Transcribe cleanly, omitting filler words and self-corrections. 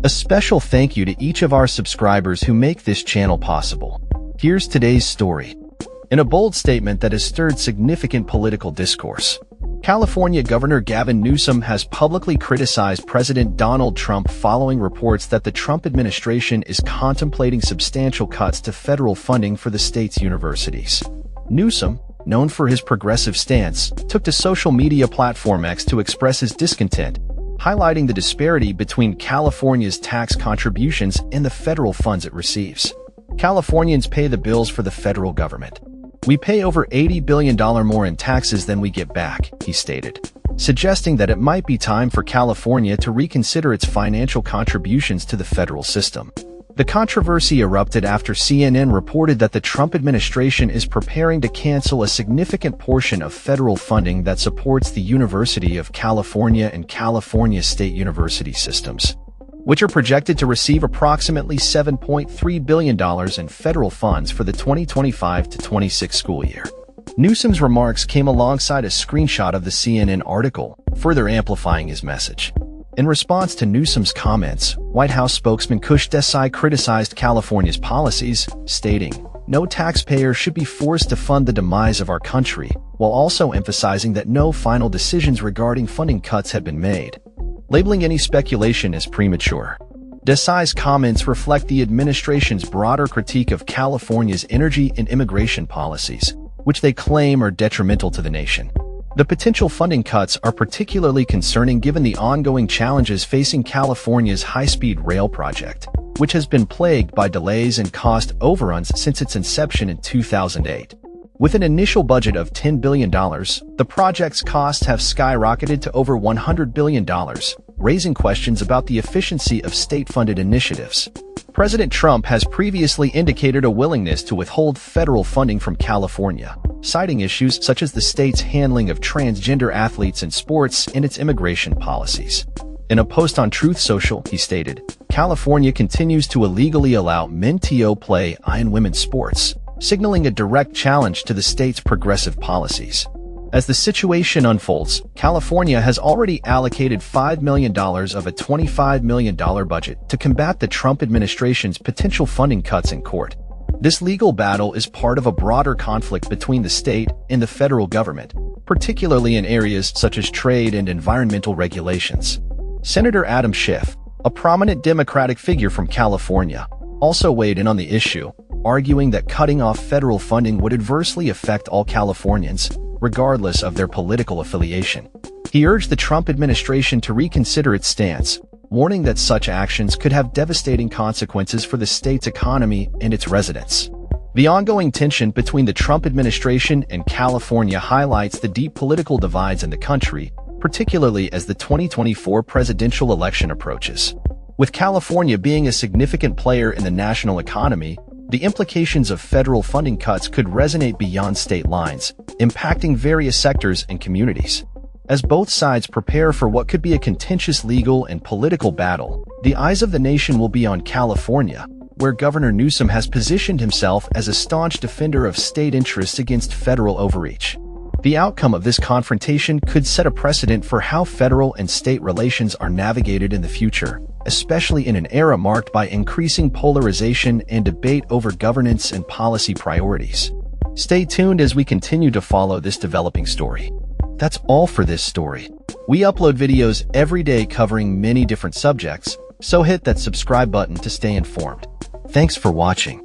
A special thank you to each of our subscribers who make this channel possible. Here's today's story. In a bold statement that has stirred significant political discourse, California Governor Gavin Newsom has publicly criticized President Donald Trump following reports that the Trump administration is contemplating substantial cuts to federal funding for the state's universities. Newsom, known for his progressive stance, took to social media platform X to express his discontent, highlighting the disparity between California's tax contributions and the federal funds it receives. Californians pay the bills for the federal government. We pay over $80 billion more in taxes than we get back, he stated, suggesting that it might be time for California to reconsider its financial contributions to the federal system. The controversy erupted after CNN reported that the Trump administration is preparing to cancel a significant portion of federal funding that supports the University of California and California State University systems, which are projected to receive approximately $7.3 billion in federal funds for the 2025-26 school year. Newsom's remarks came alongside a screenshot of the CNN article, further amplifying his message. In response to Newsom's comments, White House spokesman Kush Desai criticized California's policies, stating, "No taxpayer should be forced to fund the demise of our country," while also emphasizing that no final decisions regarding funding cuts had been made, labeling any speculation as premature. Desai's comments reflect the administration's broader critique of California's energy and immigration policies, which they claim are detrimental to the nation. The potential funding cuts are particularly concerning given the ongoing challenges facing California's high-speed rail project, which has been plagued by delays and cost overruns since its inception in 2008. With an initial budget of $10 billion, the project's costs have skyrocketed to over $100 billion, raising questions about the efficiency of state-funded initiatives. President Trump has previously indicated a willingness to withhold federal funding from California, citing issues such as the state's handling of transgender athletes in sports and its immigration policies. In a post on Truth Social, he stated, "California continues to illegally allow men to play in women's sports, signaling a direct challenge to the state's progressive policies." As the situation unfolds, California has already allocated $5 million of a $25 million budget to combat the Trump administration's potential funding cuts in court. This legal battle is part of a broader conflict between the state and the federal government, particularly in areas such as trade and environmental regulations. Senator Adam Schiff, a prominent Democratic figure from California, also weighed in on the issue, arguing that cutting off federal funding would adversely affect all Californians, regardless of their political affiliation. He urged the Trump administration to reconsider its stance, warning that such actions could have devastating consequences for the state's economy and its residents. The ongoing tension between the Trump administration and California highlights the deep political divides in the country, particularly as the 2024 presidential election approaches. With California being a significant player in the national economy, the implications of federal funding cuts could resonate beyond state lines, impacting various sectors and communities. As both sides prepare for what could be a contentious legal and political battle, the eyes of the nation will be on California, where Governor Newsom has positioned himself as a staunch defender of state interests against federal overreach. The outcome of this confrontation could set a precedent for how federal and state relations are navigated in the future, especially in an era marked by increasing polarization and debate over governance and policy priorities. Stay tuned as we continue to follow this developing story. That's all for this story. We upload videos every day covering many different subjects, so hit that subscribe button to stay informed. Thanks for watching.